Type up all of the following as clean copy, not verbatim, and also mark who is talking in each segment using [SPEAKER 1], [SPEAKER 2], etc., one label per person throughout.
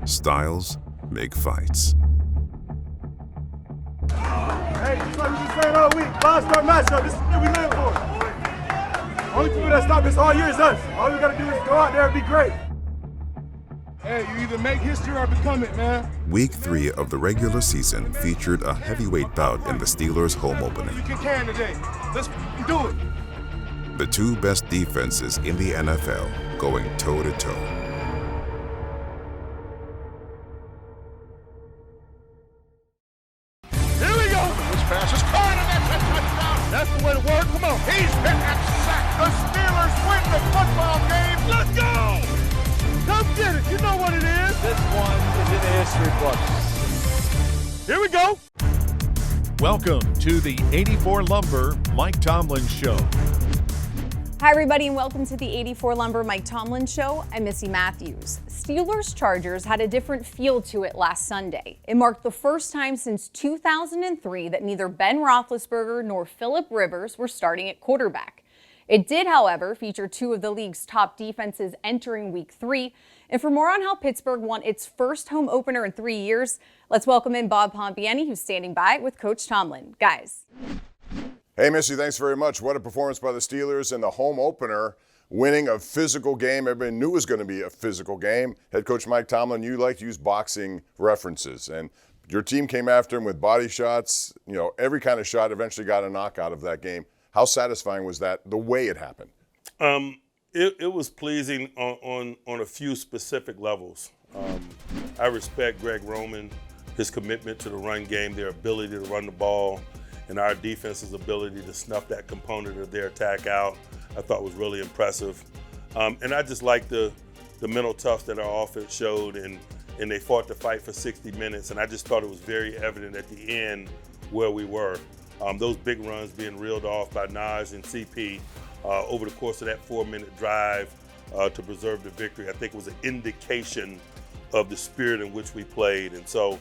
[SPEAKER 1] Styles make fights.
[SPEAKER 2] Hey, just like we been saying all week, five-star matchup. This is what we live for. Only people that stop this all year is us. All we gotta do is go out there and be great. Hey, you either make history or become it, man.
[SPEAKER 1] Week 3 of the regular season featured a heavyweight bout in the Steelers' home opener.
[SPEAKER 2] You can today. Let's do it.
[SPEAKER 1] The two best defenses in the NFL going toe-to-toe.
[SPEAKER 2] That's the way to work. Come on. He's hit that sack. The Steelers win the football game. Let's go. Come get it. You know what it is.
[SPEAKER 3] This one is in the history books.
[SPEAKER 2] Here we go.
[SPEAKER 4] Welcome to the 84 Lumber Mike Tomlin Show.
[SPEAKER 5] Hi, everybody, and welcome to the 84 Lumber Mike Tomlin Show. I'm Missy Matthews. Steelers-Chargers had a different feel to it last Sunday. It marked the first time since 2003 that neither Ben Roethlisberger nor Phillip Rivers were starting at quarterback. It did, however, feature two of the league's top defenses entering Week 3. And for more on how Pittsburgh won its first home opener in 3 years, let's welcome in Bob Pompeani, who's standing by with Coach Tomlin. Guys.
[SPEAKER 6] Hey, Missy, thanks very much. What a performance by the Steelers in the home opener, winning a physical game. Everybody knew it was going to be a physical game. Head coach Mike Tomlin, you like to use boxing references, and your team came after him with body shots. You know, every kind of shot eventually got a knockout of that game. How satisfying was that, the way it happened?
[SPEAKER 7] It was pleasing on a few specific levels. I respect Greg Roman, his commitment to the run game, their ability to run the ball, and our defense's ability to snuff that component of their attack out, I thought was really impressive. And I just like the mental tough that our offense showed, and they fought the fight for 60 minutes, and I just thought it was very evident at the end where we were. Those big runs being reeled off by Naj and CP over the course of that 4-minute drive to preserve the victory, I think was an indication of the spirit in which we played. And so,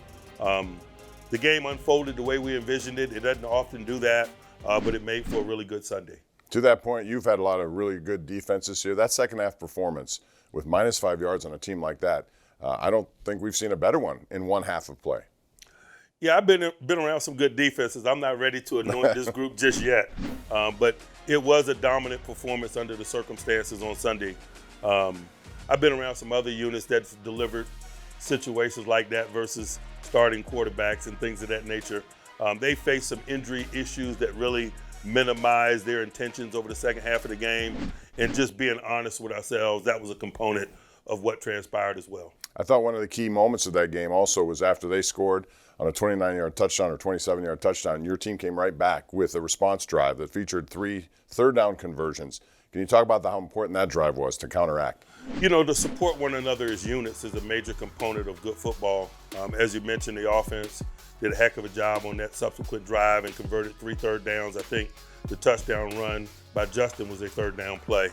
[SPEAKER 7] the game unfolded the way we envisioned it. It doesn't often do that, but it made for a really good Sunday.
[SPEAKER 6] To that point, you've had a lot of really good defenses here. That second half performance with minus 5 yards on a team like that, I don't think we've seen a better one in one half of play.
[SPEAKER 7] Yeah, I've been around some good defenses. I'm not ready to anoint this group just yet, but it was a dominant performance under the circumstances on Sunday. I've been around some other units that's delivered situations like that versus starting quarterbacks and things of that nature. They faced some injury issues that really minimized their intentions over the second half of the game, and just being honest with ourselves, that was a component of what transpired as well.
[SPEAKER 6] I thought one of the key moments of that game also was after they scored on a 29-yard touchdown or 27-yard touchdown, your team came right back with a response drive that featured 3 third-down conversions. Can you talk about how important that drive was to counteract?
[SPEAKER 7] You know, to support one another as units is a major component of good football. As you mentioned, the offense did a heck of a job on that subsequent drive and converted 3 third downs. I think the touchdown run by Justin was a third down play.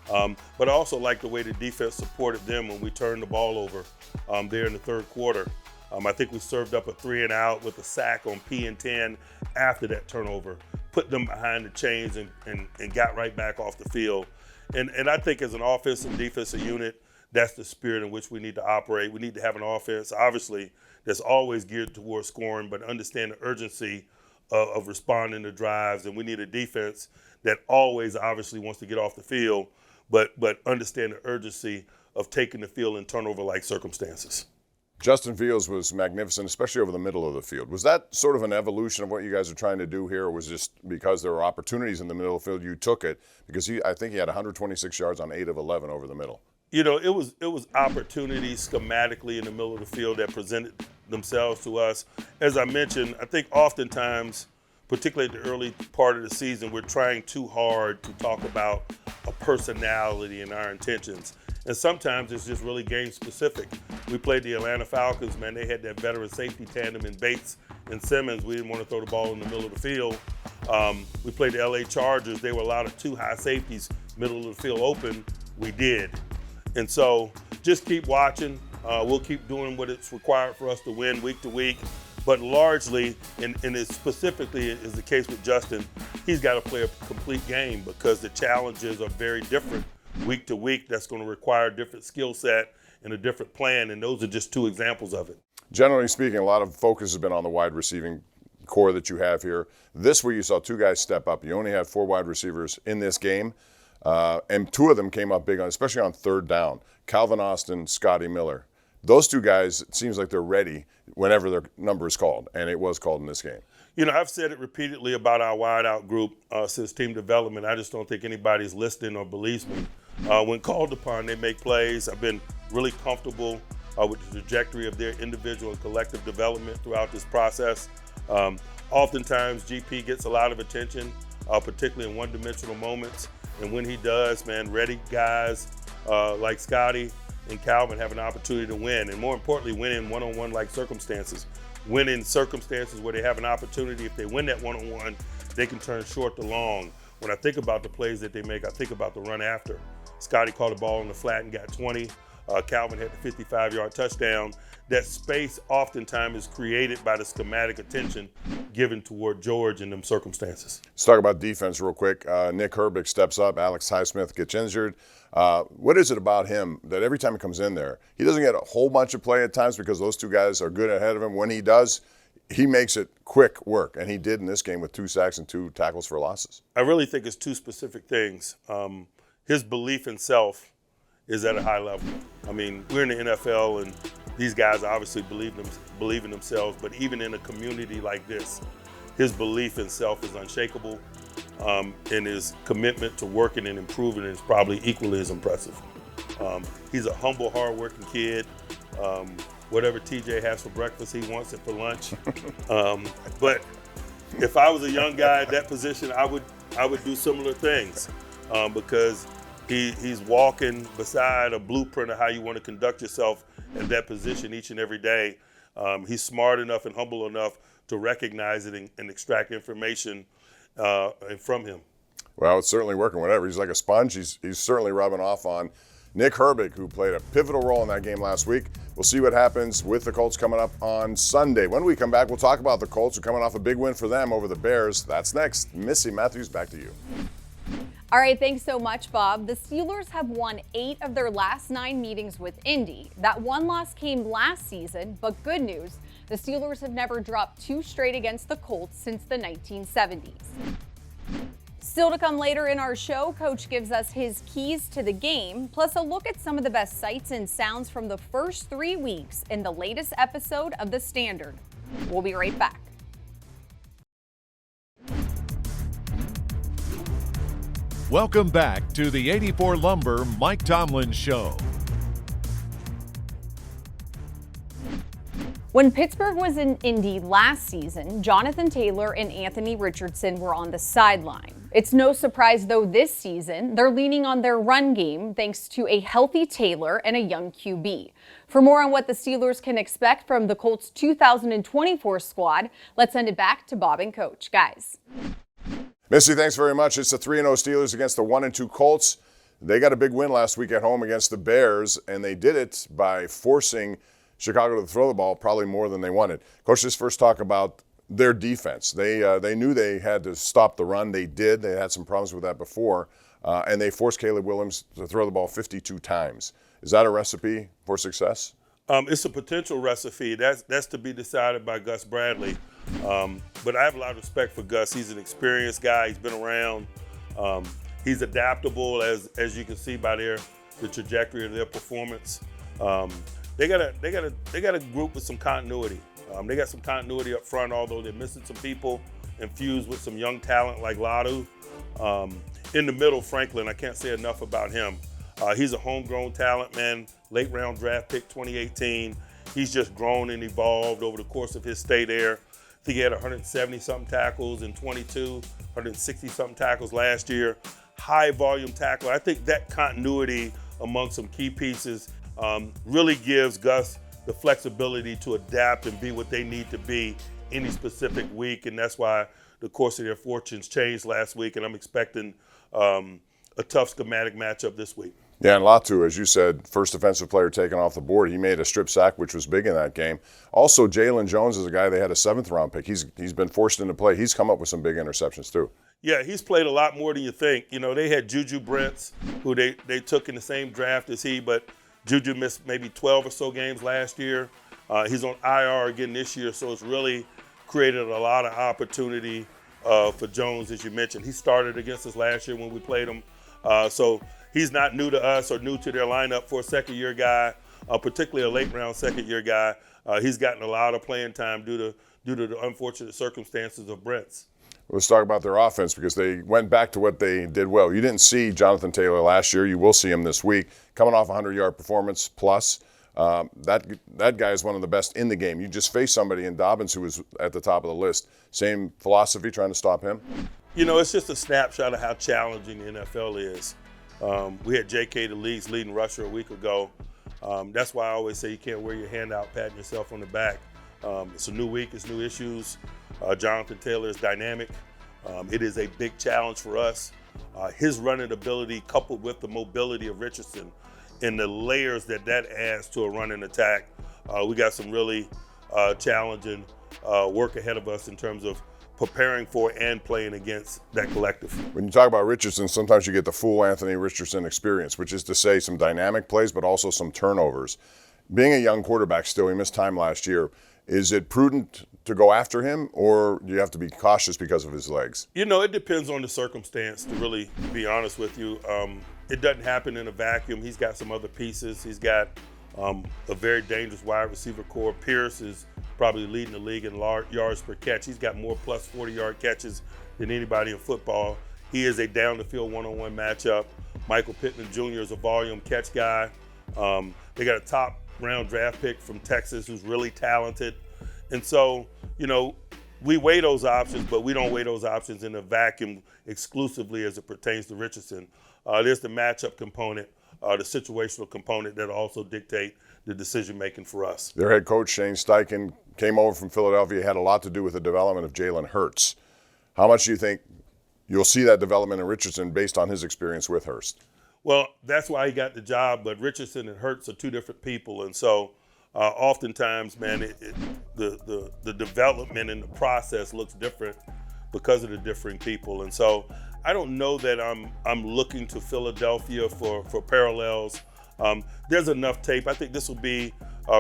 [SPEAKER 7] But I also like the way the defense supported them when we turned the ball over there in the third quarter. I think we served up a 3-and-out with a sack on P&10 after that turnover, put them behind the chains and got right back off the field. And I think as an offensive and defensive unit, that's the spirit in which we need to operate. We need to have an offense, obviously, that's always geared towards scoring, but understand the urgency of responding to drives. And we need a defense that always obviously wants to get off the field, but understand the urgency of taking the field in turnover-like circumstances.
[SPEAKER 6] Justin Fields was magnificent, especially over the middle of the field. Was that sort of an evolution of what you guys are trying to do here, or was it just because there were opportunities in the middle of the field you took it? Because I think he had 126 yards on 8 of 11 over the middle.
[SPEAKER 7] You know, it was opportunities schematically in the middle of the field that presented themselves to us. As I mentioned, I think oftentimes, particularly at the early part of the season, we're trying too hard to talk about a personality and our intentions. And sometimes it's just really game specific. We played the Atlanta Falcons, man. They had that veteran safety tandem in Bates and Simmons. We didn't want to throw the ball in the middle of the field. We played the LA Chargers. They were allowed 2 high safeties, middle of the field open. We did. And so just keep watching. We'll keep doing what it's required for us to win week to week. But largely, and it specifically is the case with Justin, he's got to play a complete game because the challenges are very different week to week. That's going to require a different skill set and a different plan, and those are just two examples of it.
[SPEAKER 6] Generally speaking, a lot of focus has been on the wide receiving core that you have here. This week you saw two guys step up. You only had 4 wide receivers in this game, and 2 of them came up big, especially on third down. Calvin Austin, Scotty Miller. Those 2 guys, it seems like they're ready whenever their number is called, and it was called in this game.
[SPEAKER 7] You know, I've said it repeatedly about our wide-out group since team development. I just don't think anybody's listening or believes me. When called upon, they make plays. I've been really comfortable with the trajectory of their individual and collective development throughout this process. Oftentimes, GP gets a lot of attention, particularly in one-dimensional moments. And when he does, man, ready guys like Scotty and Calvin have an opportunity to win. And more importantly, win in one-on-one like circumstances. Win in circumstances where they have an opportunity. If they win that one-on-one, they can turn short to long. When I think about the plays that they make, I think about the run after. Scotty caught the ball on the flat and got 20. Calvin had the 55-yard touchdown. That space oftentimes is created by the schematic attention given toward George in them circumstances.
[SPEAKER 6] Let's talk about defense real quick. Nick Herbig steps up. Alex Highsmith gets injured. What is it about him that every time he comes in there, he doesn't get a whole bunch of play at times because those 2 guys are good ahead of him. When he does, he makes it quick work, and he did in this game with 2 sacks and 2 tackles for losses.
[SPEAKER 7] I really think it's 2 specific things. His belief in self is at a high level. I mean, we're in the NFL, and these guys obviously believe in themselves, but even in a community like this, his belief in self is unshakable, and his commitment to working and improving is probably equally as impressive. He's a humble, hard-working kid. Whatever TJ has for breakfast, he wants it for lunch. But if I was a young guy at that position, I would do similar things because he's walking beside a blueprint of how you want to conduct yourself in that position each and every day. He's smart enough and humble enough to recognize it and extract information from him.
[SPEAKER 6] Well, it's certainly working. Whatever. He's like a sponge. He's certainly rubbing off on Nick Herbig, who played a pivotal role in that game last week. We'll see what happens with the Colts coming up on Sunday. When we come back, we'll talk about the Colts. We're coming off a big win for them over the Bears. That's next. Missy Matthews, back to you.
[SPEAKER 5] All right, thanks so much, Bob. The Steelers have won 8 of their last 9 meetings with Indy. That one loss came last season, but good news, the Steelers have never dropped 2 straight against the Colts since the 1970s. Still to come later in our show, Coach gives us his keys to the game, plus a look at some of the best sights and sounds from the first 3 weeks in the latest episode of The Standard. We'll be right back.
[SPEAKER 4] Welcome back to the 84 Lumber Mike Tomlin Show.
[SPEAKER 5] When Pittsburgh was in Indy last season, Jonathan Taylor and Anthony Richardson were on the sideline. It's no surprise, though, this season they're leaning on their run game thanks to a healthy Taylor and a young QB. For more on what the Steelers can expect from the Colts' 2024 squad, let's send it back to Bob and Coach. Guys.
[SPEAKER 6] Missy, thanks very much. It's the 3-0 Steelers against the 1-2 Colts. They got a big win last week at home against the Bears, and they did it by forcing Chicago to throw the ball probably more than they wanted. Coach, let's first talk about their defense. They knew they had to stop the run. They did. They had some problems with that before, and they forced Caleb Williams to throw the ball 52 times. Is that a recipe for success?
[SPEAKER 7] It's a potential recipe. That's to be decided by Gus Bradley. But I have a lot of respect for Gus. He's an experienced guy. He's been around. He's adaptable, as you can see by the trajectory of their performance. They got a group with some continuity. They got some continuity up front, although they're missing some people, infused with some young talent like Ladu. In the middle, Franklin, I can't say enough about him. He's a homegrown talent, man. Late round draft pick 2018. He's just grown and evolved over the course of his stay there. I think he had 170-something tackles in 22, 160-something tackles last year. High volume tackler. I think that continuity among some key pieces really gives Gus the flexibility to adapt and be what they need to be any specific week, and that's why the course of their fortunes changed last week, and I'm expecting a tough schematic matchup this week.
[SPEAKER 6] Yeah, and Latu, as you said, first defensive player taken off the board. He made a strip sack, which was big in that game. Also, Jalen Jones is a guy they had a 7th-round pick. He's been forced into play. He's come up with some big interceptions, too.
[SPEAKER 7] Yeah, he's played a lot more than you think. You know, they had Juju Brents, who they took in the same draft as he, but Juju missed maybe 12 or so games last year. He's on IR again this year, so it's really created a lot of opportunity for Jones, as you mentioned. He started against us last year when we played him. So he's not new to us or new to their lineup for a second-year guy, particularly a late-round second-year guy. He's gotten a lot of playing time due to the unfortunate circumstances of Brent's.
[SPEAKER 6] Let's talk about their offense because they went back to what they did well. You didn't see Jonathan Taylor last year. You will see him this week. Coming off a 100-yard performance plus, that guy is one of the best in the game. You just faced somebody in Dobbins who was at the top of the list. Same philosophy trying to stop him?
[SPEAKER 7] You know, it's just a snapshot of how challenging the NFL is. We had J.K., the league's leading rusher, a week ago. That's why I always say you can't wear your hand out patting yourself on the back. It's a new week, it's new issues. Jonathan Taylor is dynamic. It is a big challenge for us. His running ability coupled with the mobility of Richardson and the layers that adds to a running attack, we got some really challenging work ahead of us in terms of preparing for and playing against that collective.
[SPEAKER 6] When you talk about Richardson, sometimes you get the full Anthony Richardson experience, which is to say some dynamic plays but also some turnovers. Being a young quarterback still, he missed time last year. Is it prudent to go after him, or do you have to be cautious because of his legs?
[SPEAKER 7] You know, it depends on the circumstance, to really be honest with you. It doesn't happen in a vacuum. He's got some other pieces. He's got a very dangerous wide receiver core. Pierce is probably leading the league in yards per catch. He's got more plus 40-yard catches than anybody in football. He is a down-the-field one-on-one matchup. Michael Pittman Jr. is a volume catch guy. They got a top-round draft pick from Texas who's really talented. And so, you know, we weigh those options, but we don't weigh those options in a vacuum exclusively as it pertains to Richardson. There's the matchup component, the situational component that also dictate the decision-making for us.
[SPEAKER 6] Their head coach, Shane Steichen, came over from Philadelphia, had a lot to do with the development of Jalen Hurts. How much do you think you'll see that development in Richardson based on his experience with Hurst?
[SPEAKER 7] Well, that's why he got the job, but Richardson and Hurts are two different people, and so oftentimes, man, the development and the process looks different because of the differing people. And so I don't know that I'm looking to Philadelphia for parallels. There's enough tape. I think this will be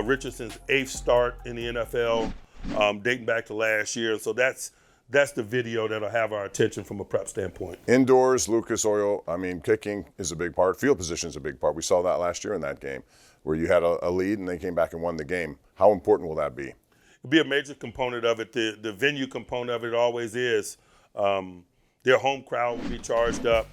[SPEAKER 7] Richardson's 8th start in the NFL, dating back to last year. And so that's the video that'll have our attention from a prep standpoint.
[SPEAKER 6] Indoors, Lucas Oil, kicking is a big part. Field position is a big part. We saw that last year in that game where you had a lead and they came back and won the game. How important will that be?
[SPEAKER 7] It'll be a major component of it. The venue component of it always is. Their home crowd will be charged up.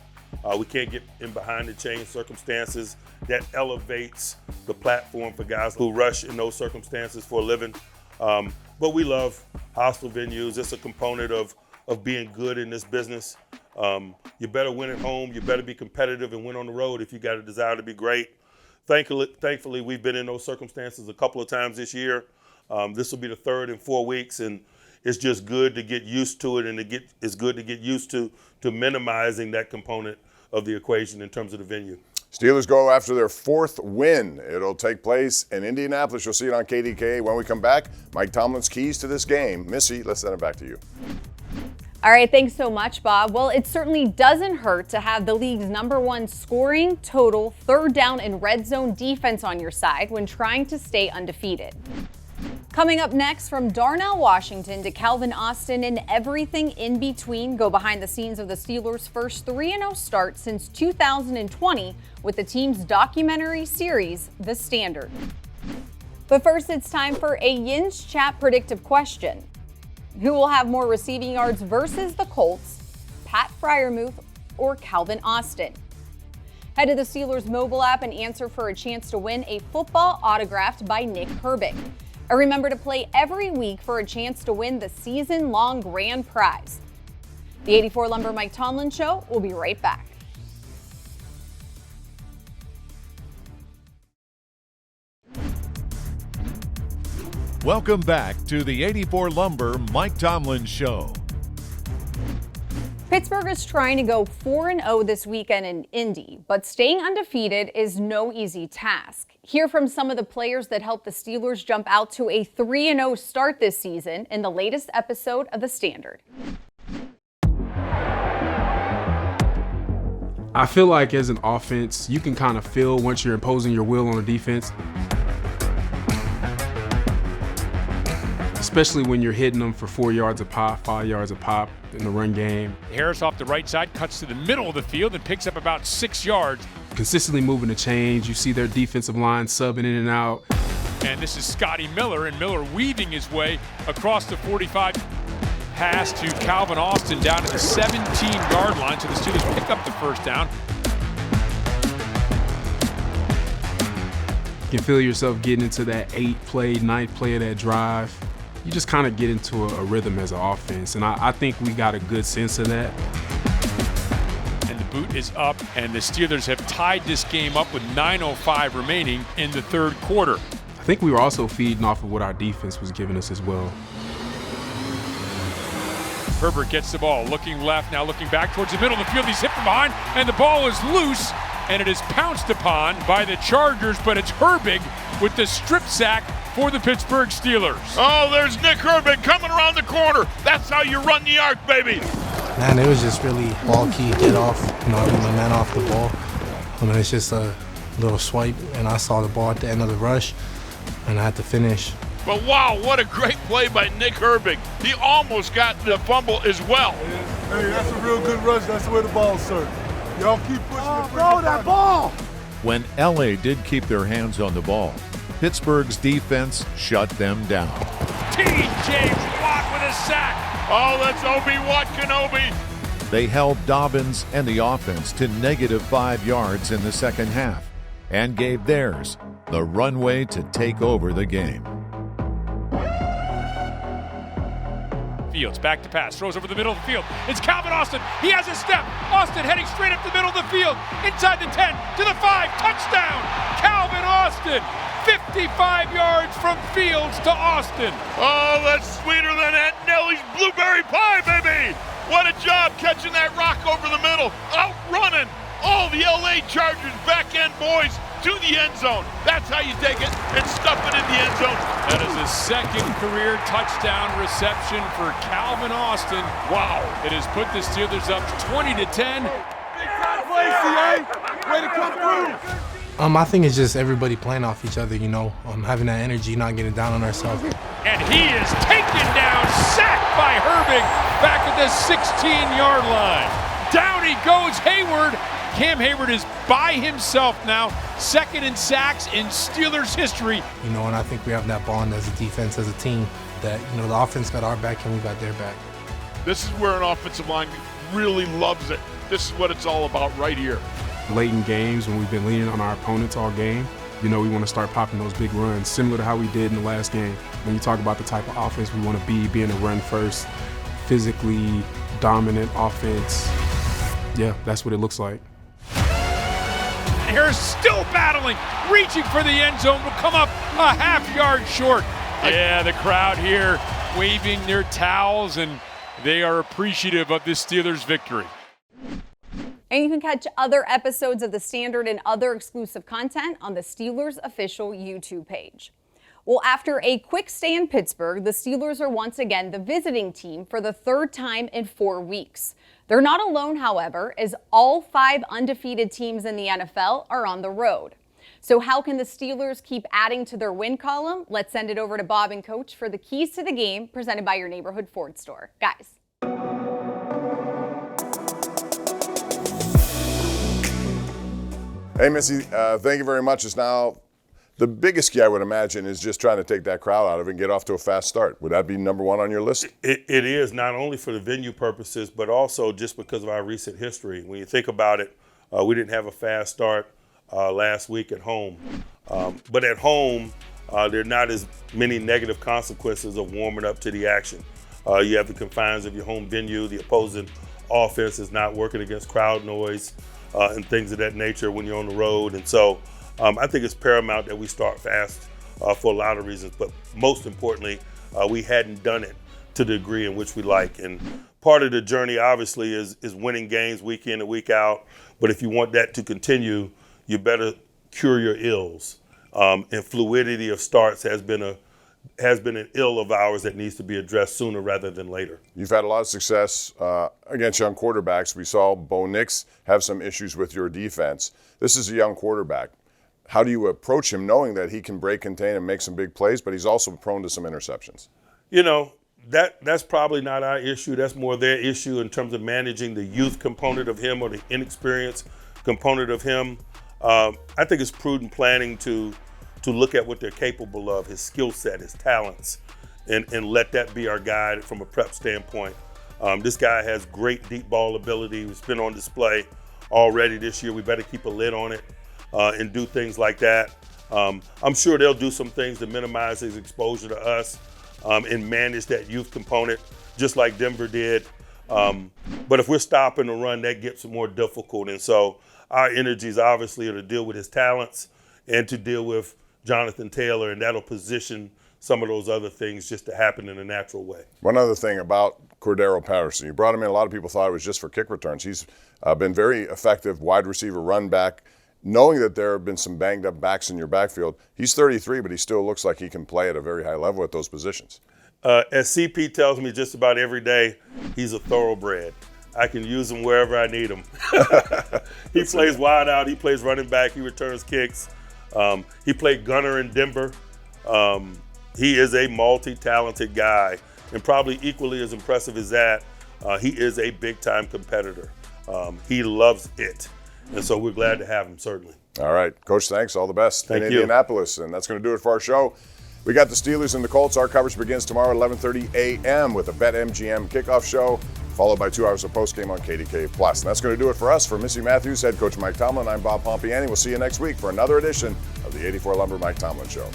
[SPEAKER 7] We can't get in behind the chain circumstances. That elevates the platform for guys who rush in those circumstances for a living. But we love hostile venues. It's a component of being good in this business. You better win at home. You better be competitive and win on the road if you got a desire to be great. Thankfully, we've been in those circumstances a couple of times this year. This will be the 3rd in 4 weeks, and it's just good to get used to it, and it's good to get used to minimizing that component of the equation in terms of the venue.
[SPEAKER 6] Steelers go after their 4th win. It'll take place in Indianapolis. You'll see it on KDK. When we come back, Mike Tomlin's keys to this game. Missy, let's send it back to you.
[SPEAKER 5] All right, thanks so much, Bob. Well, it certainly doesn't hurt to have the league's #1 scoring, total, 3rd down, and red zone defense on your side when trying to stay undefeated. Coming up next, from Darnell, Washington to Calvin Austin and everything in between, go behind the scenes of the Steelers' first 3-0 start since 2020 with the team's documentary series, The Standard. But first, it's time for a Yinz Chat predictive question. Who will have more receiving yards versus the Colts, Pat Freiermuth or Calvin Austin? Head to the Steelers mobile app and answer for a chance to win a football autographed by Nick Herbig. And remember to play every week for a chance to win the season-long grand prize. The 84 Lumber Mike Tomlin Show will be right back.
[SPEAKER 4] Welcome back to the 84 Lumber Mike Tomlin Show.
[SPEAKER 5] Pittsburgh is trying to go 4-0 this weekend in Indy, but staying undefeated is no easy task. Hear from some of the players that helped the Steelers jump out to a 3-0 start this season in the latest episode of The Standard.
[SPEAKER 3] I feel like as an offense, you can kind of feel once you're imposing your will on the defense, especially when you're hitting them for 4 yards a pop, 5 yards a pop in the run game.
[SPEAKER 8] Harris off the right side, cuts to the middle of the field and picks up about 6 yards.
[SPEAKER 3] Consistently moving the chains. You see their defensive line subbing in and out.
[SPEAKER 8] And this is Scotty Miller, and Miller weaving his way across the 45. Pass to Calvin Austin down to the 17-yard line, so the Steelers pick up the first down.
[SPEAKER 3] You can feel yourself getting into that 8th-play, 9th play of that drive. You just kind of get into a rhythm as an offense, and I think we got a good sense of that.
[SPEAKER 8] And the boot is up, and the Steelers have tied this game up with 9:05 remaining in the third quarter.
[SPEAKER 3] I think we were also feeding off of what our defense was giving us as well.
[SPEAKER 8] Herbert gets the ball, looking left, now looking back towards the middle of the field. He's hit from behind, and the ball is loose, and it is pounced upon by the Chargers, but it's Herbig with the strip sack for the Pittsburgh Steelers.
[SPEAKER 9] Oh, there's Nick Herbig coming around the corner. That's how you run the arc, baby.
[SPEAKER 10] Man, it was just really ball key, get off, get my man off the ball. I mean, it's just a little swipe, and I saw the ball at the end of the rush, and I had to finish.
[SPEAKER 9] But wow, what a great play by Nick Herbig. He almost got the fumble as well.
[SPEAKER 2] Hey, that's a real good rush. That's where the ball's, sir. Y'all keep pushing throw that ball.
[SPEAKER 4] When LA did keep their hands on the ball, Pittsburgh's defense shut them down.
[SPEAKER 8] James Watt with a sack.
[SPEAKER 9] Oh, that's Obi-Wan Kenobi.
[SPEAKER 4] They held Dobbins and the offense to -5 yards in the second half and gave theirs the runway to take over the game.
[SPEAKER 8] Fields back to pass, throws over the middle of the field. It's Calvin Austin. He has a step. Austin heading straight up the middle of the field. Inside the 10 to the 5. Touchdown. Calvin Austin. 55 yards from Fields to Austin.
[SPEAKER 9] Oh, that's sweeter than Aunt Nellie's blueberry pie, baby. What a job catching that rock over the middle. Outrunning all the LA Chargers back end boys to the end zone. That's how you take it and stuff it in the end zone.
[SPEAKER 8] That is his second career touchdown reception for Calvin Austin. Wow. It has put the Steelers up 20-10.
[SPEAKER 2] Way to come through.
[SPEAKER 10] I think it's just everybody playing off each other, having that energy, not getting down on ourselves.
[SPEAKER 8] And he is taken down, sacked by Herbig back at the 16-yard line. Down he goes, Hayward. Cam Hayward is by himself now, second in sacks in Steelers history.
[SPEAKER 10] And I think we have that bond as a defense, as a team, that, the offense got our back and we got their back.
[SPEAKER 9] This is where an offensive line really loves it. This is what it's all about right here.
[SPEAKER 3] Late in games, when we've been leaning on our opponents all game, we want to start popping those big runs, similar to how we did in the last game. When you talk about the type of offense we want to be, being a run-first, physically dominant offense, yeah, that's what it looks like.
[SPEAKER 8] Harris still battling, reaching for the end zone, will come up a half-yard short. Yeah, the crowd here waving their towels, and they are appreciative of this Steelers victory.
[SPEAKER 5] And you can catch other episodes of The Standard and other exclusive content on the Steelers official YouTube page. Well, after a quick stay in Pittsburgh, the Steelers are once again the visiting team for the third time in 4 weeks. They're not alone, however, as all 5 undefeated teams in the NFL are on the road. So how can the Steelers keep adding to their win column? Let's send it over to Bob and Coach for the keys to the game presented by your neighborhood Ford store. Guys.
[SPEAKER 6] Hey, Missy, thank you very much. It's now the biggest key, I would imagine, is just trying to take that crowd out of it and get off to a fast start. Would that be number one on your list?
[SPEAKER 7] It is, not only for the venue purposes, but also just because of our recent history. When you think about it, we didn't have a fast start last week at home. But at home, there are not as many negative consequences of warming up to the action. You have the confines of your home venue. The opposing offense is not working against crowd noise and things of that nature when you're on the road. And so I think it's paramount that we start fast for a lot of reasons. But most importantly, we hadn't done it to the degree in which we like. And part of the journey, obviously, is winning games week in and week out. But if you want that to continue, you better cure your ills. And fluidity of starts has been has been an ill of ours that needs to be addressed sooner rather than later.
[SPEAKER 6] You've had a lot of success against young quarterbacks. We saw Bo Nix have some issues with your defense. This is a young quarterback. How do you approach him knowing that he can break, contain, and make some big plays, but he's also prone to some interceptions?
[SPEAKER 7] You know, that's probably not our issue. That's more their issue in terms of managing the youth component of him or the inexperienced component of him. I think it's prudent planning to look at what they're capable of, his skill set, his talents, and let that be our guide from a prep standpoint. This guy has great deep ball ability. It's been on display already this year. We better keep a lid on it and do things like that. I'm sure they'll do some things to minimize his exposure to us and manage that youth component, just like Denver did. But if we're stopping the run, that gets more difficult. And so our energies obviously are to deal with his talents and to deal with Jonathan Taylor, and that'll position some of those other things just to happen in a natural way.
[SPEAKER 6] One other thing about Cordero Patterson, you brought him in. A lot of people thought it was just for kick returns. He's been very effective wide receiver, run back. Knowing that there have been some banged up backs in your backfield, he's 33, but he still looks like he can play at a very high level at those positions.
[SPEAKER 7] As CP tells me just about every day, he's a thoroughbred. I can use him wherever I need him. He plays wide out. He plays running back. He returns kicks. He played gunner in Denver. He is a multi-talented guy, and probably equally as impressive as that, he is a big-time competitor. He loves it, and so we're glad to have him, certainly.
[SPEAKER 6] All right, Coach, thanks. All the best
[SPEAKER 7] Thank
[SPEAKER 6] in
[SPEAKER 7] you.
[SPEAKER 6] Indianapolis, and that's going to do it for our show. We got the Steelers and the Colts. Our coverage begins tomorrow at 11:30 a.m. with a BetMGM kickoff show, followed by 2 hours of postgame on KDK+. And that's going to do it for us. For Missy Matthews, head coach Mike Tomlin, I'm Bob Pompeani. We'll see you next week for another edition of the 84 Lumber Mike Tomlin Show.